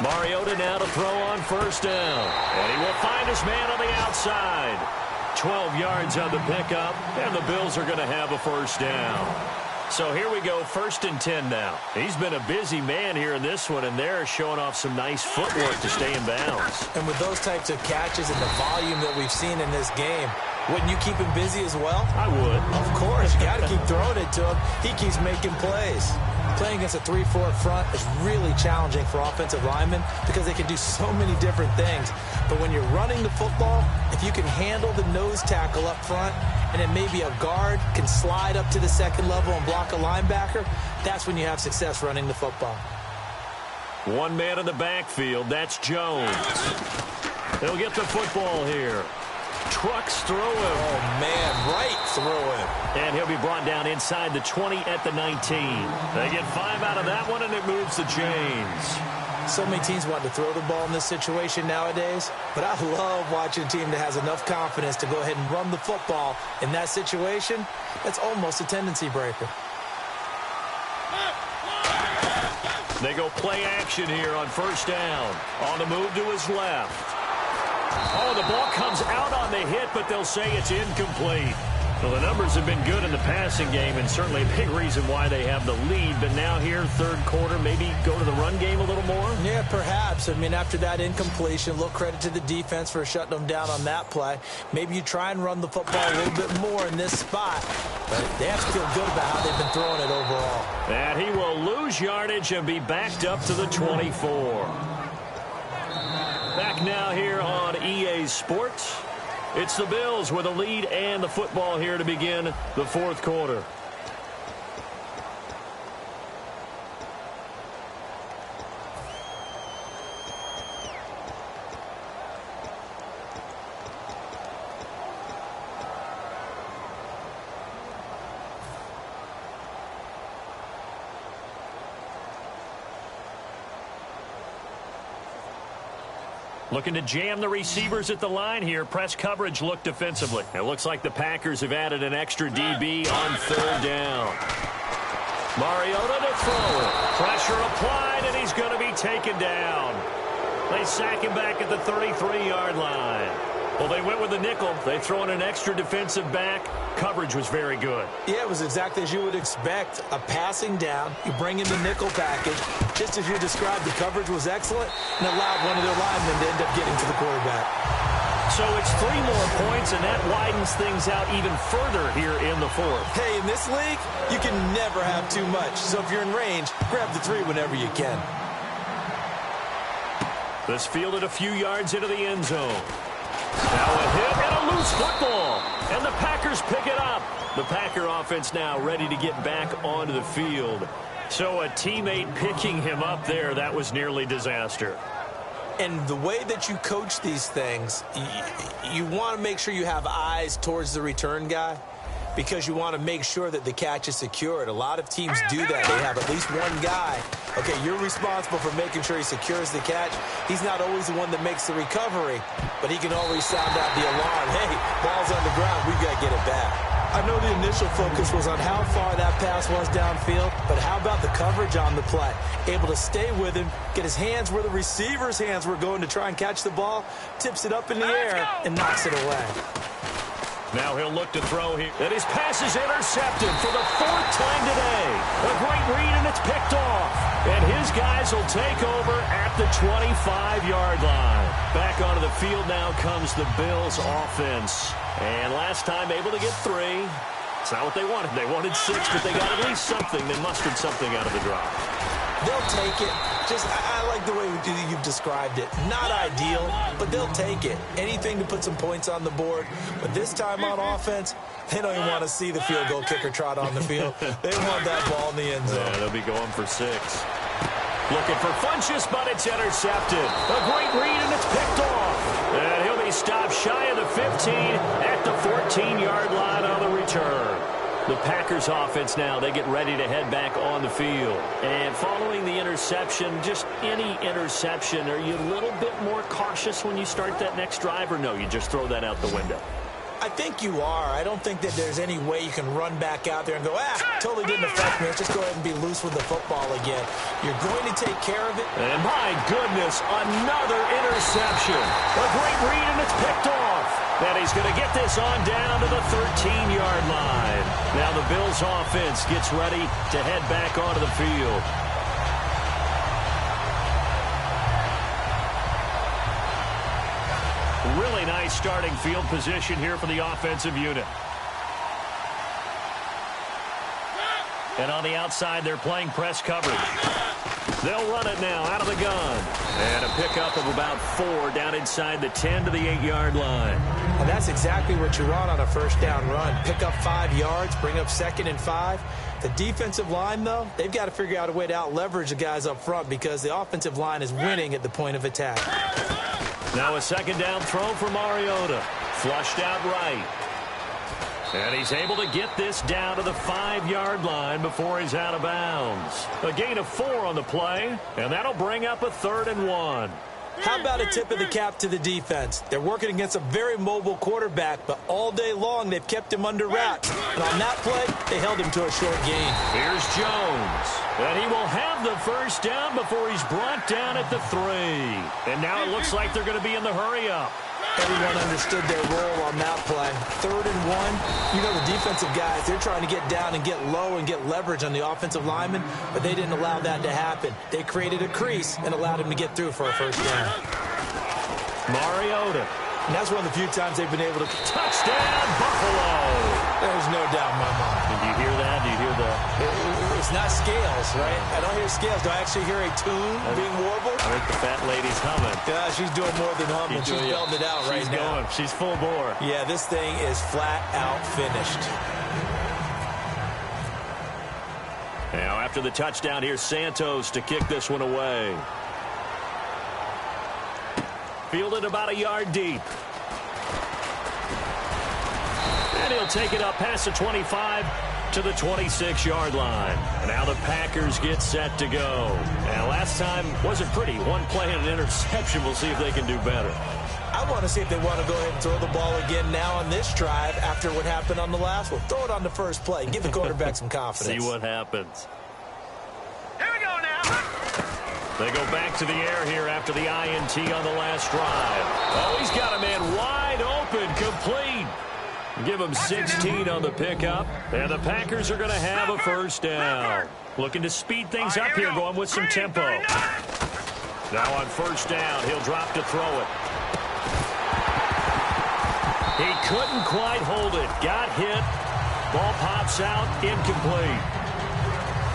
Mariota now to throw on 1st down. And he will find his man on the outside. 12 yards on the pickup, and the Bills are going to have a 1st down. So here we go, 1st and 10 now. He's been a busy man here in this one, and they're showing off some nice footwork to stay in bounds. And with those types of catches and the volume that we've seen in this game, wouldn't you keep him busy as well? I would. Of course. You got to keep throwing it to him. He keeps making plays. Playing against a 3-4 front is really challenging for offensive linemen because they can do so many different things. But when you're running the football, if you can handle the nose tackle up front and then maybe a guard can slide up to the 2nd level and block a linebacker, that's when you have success running the football. One man in the backfield, that's Jones. He'll get the football here. Trucks through him. Oh, man, right through him. And he'll be brought down inside the 20 at the 19. They get 5 out of that one, and it moves to James. So many teams want to throw the ball in this situation nowadays, but I love watching a team that has enough confidence to go ahead and run the football in that situation. That's almost a tendency breaker. They go play action here on first down. On the move to his left. Oh, the ball comes out on the hit, but they'll say it's incomplete. Well, the numbers have been good in the passing game, and certainly a big reason why they have the lead. But now here, third quarter, maybe go to the run game a little more? Yeah, perhaps. I mean, after that incompletion, a little credit to the defense for shutting them down on that play. Maybe you try and run the football a little bit more in this spot. But they have to feel good about how they've been throwing it overall. And he will lose yardage and be backed up to the 24. Back now here on EA Sports. It's the Bills with a lead and the football here to begin the fourth quarter. Looking to jam the receivers at the line here. Press coverage look defensively. It looks like the Packers have added an extra DB on third down. Mariota to throw it. Pressure applied, and he's going to be taken down. They sack him back at the 33-yard line. Well, they went with the nickel. They throw in an extra defensive back. Coverage was very good. Yeah, it was exactly as you would expect. A passing down. You bring in the nickel package. Just as you described, the coverage was excellent and allowed one of their linemen to end up getting to the quarterback. So it's 3 more points, and that widens things out even further here in the fourth. Hey, in this league, you can never have too much. So if you're in range, grab the 3 whenever you can. This fielded a few yards into the end zone. Now a hit and a loose football. And the Packers pick it up. The Packer offense now ready to get back onto the field. So a teammate picking him up there, that was nearly disaster. And the way that you coach these things, you want to make sure you have eyes towards the return guy because you want to make sure that the catch is secured. A lot of teams do that. They have at least one guy. Okay, you're responsible for making sure he secures the catch. He's not always the one that makes the recovery, but he can always sound out the alarm. Hey, ball's on the ground. We've got to get it back. I know the initial focus was on how far that pass was downfield, but how about the coverage on the play? Able to stay with him, get his hands where the receiver's hands were going to try and catch the ball, tips it up in the air, and knocks it away. Now he'll look to throw here. And his pass is intercepted for the 4th time today. A great read, and it's picked off. And his guys will take over at the 25-yard line. Back onto the field now comes the Bills offense. And last time able to get 3. It's not what they wanted. They wanted 6, but they got at least something. They mustered something out of the drive. They'll take it. Just, I like the way you've described it. Not ideal, but they'll take it. Anything to put some points on the board. But this time on offense, they don't even want to see the field goal kicker trot on the field. They want that ball in the end zone. Yeah, they'll be going for 6. Looking for Funchess, but it's intercepted. A great read, and it's picked off. And he'll be stopped shy of the 15 at the 14-yard line on the return. The Packers offense now, they get ready to head back on the field. And following the interception, just any interception, are you a little bit more cautious when you start that next drive, or no, you just throw that out the window? I think you are. I don't think that there's any way you can run back out there and go, totally didn't affect me. Let's just go ahead and be loose with the football again. You're going to take care of it. And my goodness, another interception. A great read, and it's picked off. And he's going to get this on down to the 13-yard line. Now the Bills offense gets ready to head back onto the field. Really nice starting field position here for the offensive unit. And on the outside, they're playing press coverage. They'll run it now out of the gun. And a pickup of about 4 down inside the 10 to the 8-yard line. And that's exactly what you want on a first down run. Pick up 5 yards, bring up 2nd and 5. The defensive line, though, they've got to figure out a way to out-leverage the guys up front because the offensive line is winning at the point of attack. Now a 2nd down throw for Mariota. Flushed out right. And he's able to get this down to the 5-yard line before he's out of bounds. A gain of 4 on the play, and that'll bring up a 3rd and 1. How about a tip of the cap to the defense? They're working against a very mobile quarterback, but all day long they've kept him under wraps. And on that play, they held him to a short gain. Here's Jones. And he will have the first down before he's brought down at the 3. And now it looks like they're going to be in the hurry-up. Everyone understood their role on that play. 3rd and 1. You know the defensive guys, they're trying to get down and get low and get leverage on the offensive lineman, but they didn't allow that to happen. They created a crease and allowed him to get through for a first down. Mariota. And that's one of the few times they've been able to... Touchdown, Buffalo! There's no doubt in my mind. Did you hear that? Do you hear the... It's not scales, right? I don't hear scales. Do I actually hear a tune being warbled? I think the fat lady's humming. Yeah, she's doing more than humming. She's belting it out right now. She's full bore. Yeah, this thing is flat out finished. Now, after the touchdown, here's Santos to kick this one away. Fielded about a yard deep. And he'll take it up past the 25 to the 26-yard line. And now the Packers get set to go. Now, last time wasn't pretty. One play and an interception. We'll see if they can do better. I want to see if they want to go ahead and throw the ball again now on this drive after what happened on the last one. Throw it on the first play. Give the quarterback some confidence. See what happens. Here we go now. They go back to the air here after the INT on the last drive. Oh, he's got a man wide open, complete. Give him 16 on the pickup. And the Packers are going to have a first down. Looking to speed things up here, going with some tempo. Now on first down, he'll drop to throw it. He couldn't quite hold it. Got hit. Ball pops out, incomplete.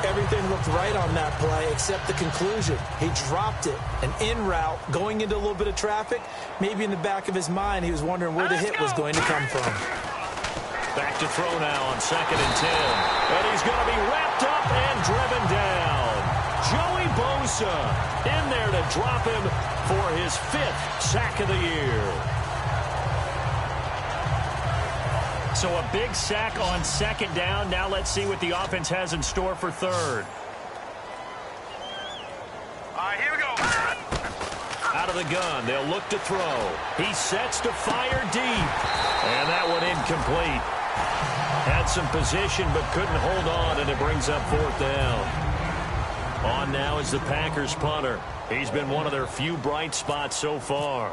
Everything looked right on that play except the conclusion. He dropped it. An in route, going into a little bit of traffic. Maybe in the back of his mind, he was wondering where the hit was going to come from. Back to throw now on 2nd and 10. And he's going to be wrapped up and driven down. Joey Bosa in there to drop him for his 5th sack of the year. So a big sack on 2nd down. Now let's see what the offense has in store for 3rd. All right, here we go. Out of the gun, they'll look to throw. He sets to fire deep. And that one incomplete. Had some position but couldn't hold on, and it brings up 4th down. On now is the Packers punter. He's been one of their few bright spots so far.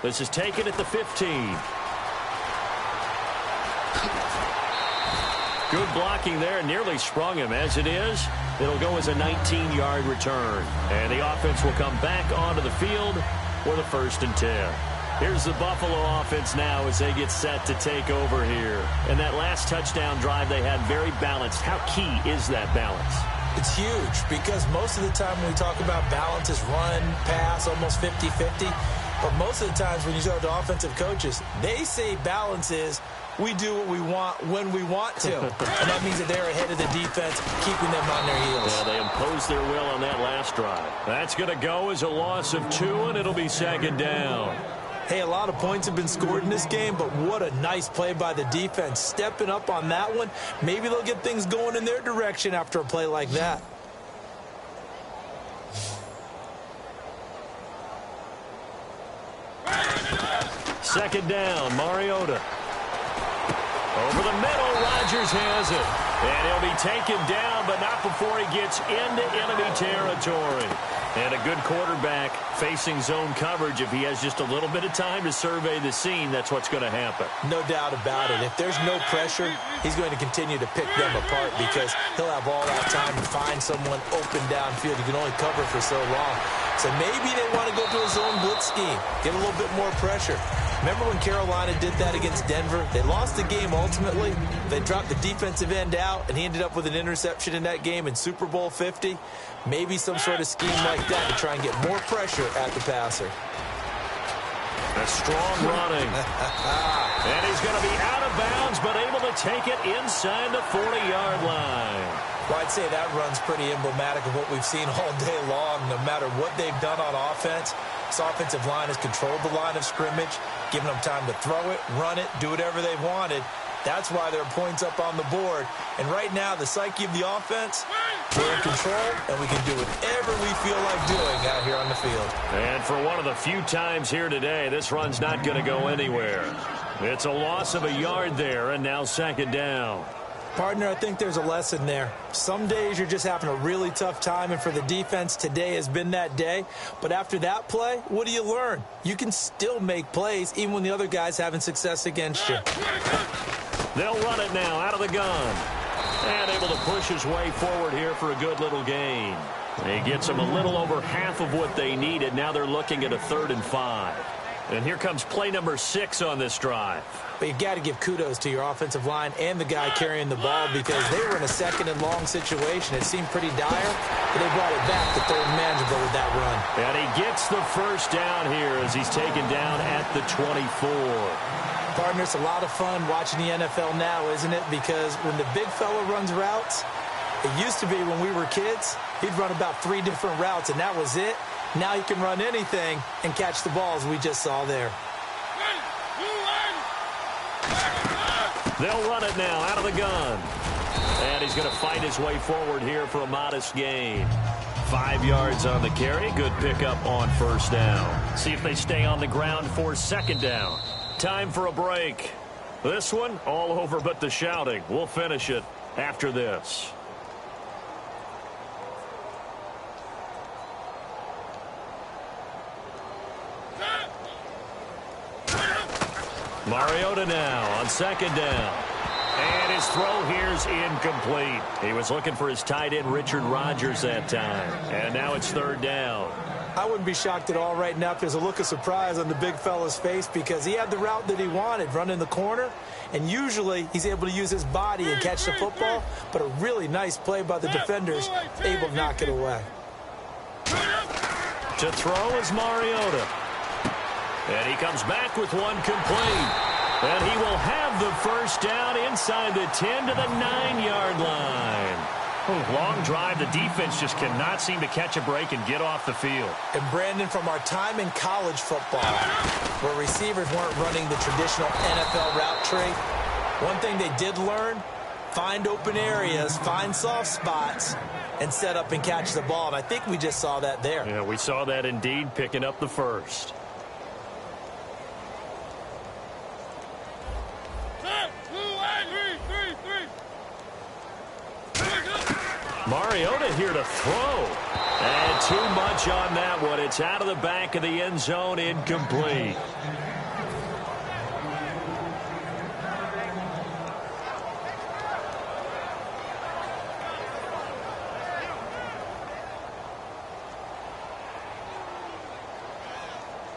This is taken at the 15. Good blocking there. Nearly sprung him. As it is, it'll go as a 19-yard return. And the offense will come back onto the field for the 1st and 10. Here's the Buffalo offense now as they get set to take over here. And that last touchdown drive they had very balanced. How key is that balance? It's huge because most of the time when we talk about balance is run, pass, almost 50-50. But most of the times when you talk to offensive coaches, they say balance is we do what we want when we want to. And that means that they're ahead of the defense, keeping them on their heels. Yeah, they imposed their will on that last drive. That's going to go as a loss of 2, and it'll be 2nd down. Hey, a lot of points have been scored in this game, but what a nice play by the defense. Stepping up on that one, maybe they'll get things going in their direction after a play like that. Second down, Mariota. Over the middle, Rodgers has it. And he'll be taken down, but not before he gets into enemy territory. And a good quarterback facing zone coverage. If he has just a little bit of time to survey the scene, that's what's going to happen. No doubt about it. If there's no pressure, he's going to continue to pick them apart because he'll have all that time to find someone open downfield. You can only cover for so long. So maybe they want to go to a zone blitz scheme, get a little bit more pressure. Remember when Carolina did that against Denver? They lost the game ultimately. They dropped the defensive end out, and he ended up with an interception in that game in Super Bowl 50. Maybe some sort of scheme like that to try and get more pressure at the passer. A strong running. And he's going to be out of bounds, but able to take it inside the 40-yard line. Well, I'd say that run's pretty emblematic of what we've seen all day long. No matter what they've done on offense, this offensive line has controlled the line of scrimmage, given them time to throw it, run it, do whatever they wanted. That's why there are points up on the board. And right now, the psyche of the offense, we're in control, and we can do whatever we feel like doing out here on the field. And for one of the few times here today, this run's not going to go anywhere. It's a loss of a yard there, and now second down. Partner, I think there's a lesson there. Some days you're just having a really tough time, and for the defense, today has been that day. But after that play, what do you learn? You can still make plays even when the other guy's having success against you. They'll run it now out of the gun. And able to push his way forward here for a good little gain. He gets them a little over half of what they needed. Now they're looking at a 3rd and 5. And here comes play number 6 on this drive. But you've got to give kudos to your offensive line and the guy carrying the ball because they were in a 2nd and long situation. It seemed pretty dire, but they brought it back to 3rd and manageable with that run. And he gets the first down here as he's taken down at the 24. Partner, it's a lot of fun watching the NFL now, isn't it? Because when the big fella runs routes, it used to be when we were kids, he'd run about 3 different routes, and that was it. Now he can run anything and catch the balls we just saw there. They'll run it now out of the gun. And he's going to fight his way forward here for a modest gain. 5 yards on the carry. Good pickup on first down. See if they stay on the ground for second down. Time for a break. This one all over but the shouting. We'll finish it after this. Mariota now on second down. And his throw here's incomplete. He was looking for his tight end, Richard Rodgers, that time. And now it's 3rd down. I wouldn't be shocked at all right now if there's a look of surprise on the big fella's face because he had the route that he wanted, running the corner. And usually he's able to use his body and catch the football. But a really nice play by the defenders, able to knock it away. To throw is Mariota. And he comes back with one complete. And he will have the first down inside the 10 to the 9-yard line. Long drive. The defense just cannot seem to catch a break and get off the field. And, Brandon, from our time in college football, where receivers weren't running the traditional NFL route tree, one thing they did learn, find open areas, find soft spots, and set up and catch the ball. And I think we just saw that there. Yeah, we saw that indeed, picking up the first. Mariota here to throw. And too much on that one. It's out of the back of the end zone, incomplete.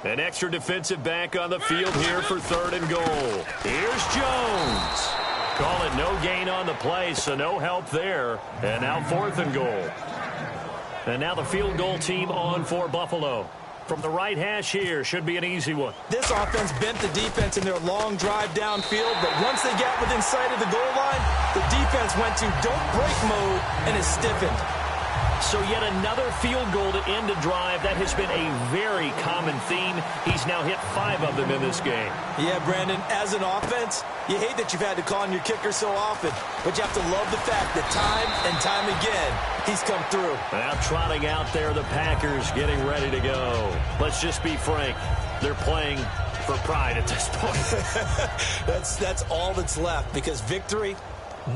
An extra defensive back on the field here for 3rd and goal. Here's Jones. Call it no gain on the play, so no help there. And now 4th and goal. And now the field goal team on for Buffalo. From the right hash here, should be an easy one. This offense bent the defense in their long drive downfield, but once they got within sight of the goal line, the defense went to don't break mode and is stiffened. So yet another field goal to end a drive. That has been a very common theme. He's now hit 5 of them in this game. Yeah, Brandon, as an offense, you hate that you've had to call on your kicker so often, but you have to love the fact that time and time again, he's come through. Now trotting out there, the Packers getting ready to go. Let's just be frank. They're playing for pride at this point. That's all that's left because victory,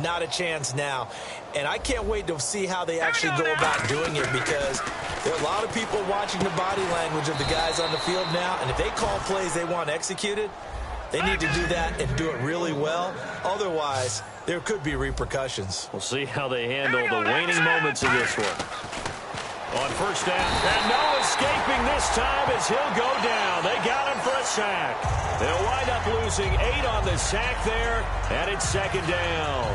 not a chance now. And I can't wait to see how they actually go about doing it because there are a lot of people watching the body language of the guys on the field now. And if they call plays they want executed, they need to do that and do it really well. Otherwise, there could be repercussions. We'll see how they handle the waning moments of this one. On first down, and no escaping this time as he'll go down. They got him for a sack. They'll wind up losing 8 on the sack there, and it's second down.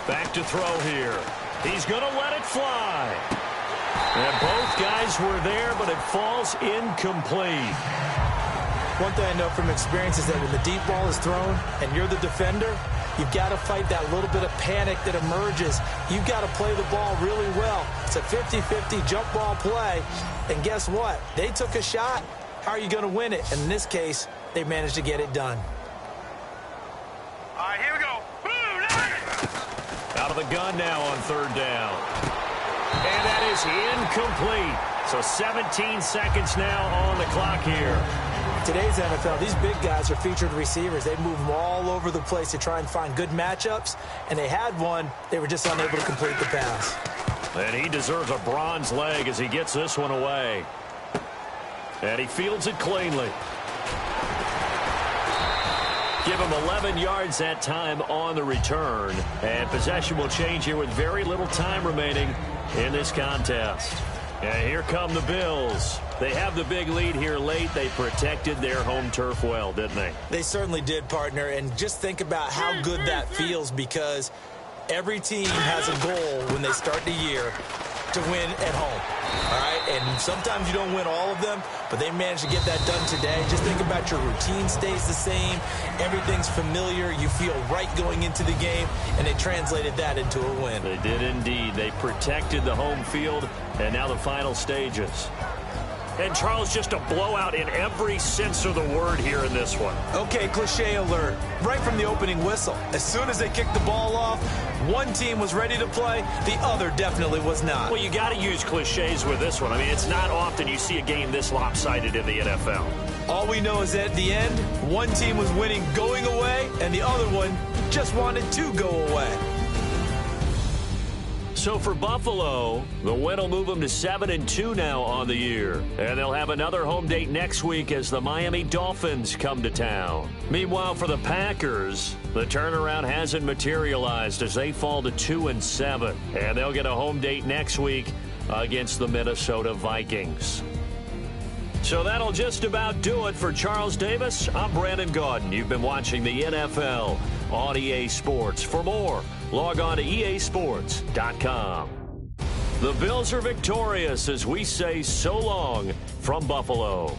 Back to throw here. He's going to let it fly. And both guys were there, but it falls incomplete. One thing I know from experience is that when the deep ball is thrown and you're the defender, you've got to fight that little bit of panic that emerges. You've got to play the ball really well. It's a 50-50 jump ball play. And guess what? They took a shot. How are you going to win it? And in this case, they managed to get it done. All right, here we go. Out of the gun now on third down. And that is incomplete. So 17 seconds now on the clock here. Today's NFL, these big guys are featured receivers. They move them all over the place to try and find good matchups, and they had one. They were just unable to complete the pass. And he deserves a bronze leg as he gets this one away. And he fields it cleanly. Give him 11 yards that time on the return. And possession will change here with very little time remaining in this contest. And here come the Bills. They have the big lead here late. They protected their home turf well, didn't they? They certainly did, partner. And just think about how good that feels, because every team has a goal when they start the year to win at home. All right? And sometimes you don't win all of them, but they managed to get that done today. Just think about your routine stays the same. Everything's familiar. You feel right going into the game, and they translated that into a win. They did indeed. They protected the home field, and now the final stages. And, Charles, just a blowout in every sense of the word here in this one. Okay, cliche alert. Right from the opening whistle. As soon as they kicked the ball off, one team was ready to play, the other definitely was not. Well, you got to use cliches with this one. I mean, it's not often you see a game this lopsided in the NFL. All we know is that at the end, one team was winning going away, and the other one just wanted to go away. So for Buffalo, the win will move them to 7-2 now on the year. And they'll have another home date next week as the Miami Dolphins come to town. Meanwhile, for the Packers, the turnaround hasn't materialized as they fall to 2-7. And they'll get a home date next week against the Minnesota Vikings. So that'll just about do it for Charles Davis. I'm Brandon Gaudin. You've been watching the NFL on EA Sports. For more, log on to easports.com. The Bills are victorious as we say so long from Buffalo.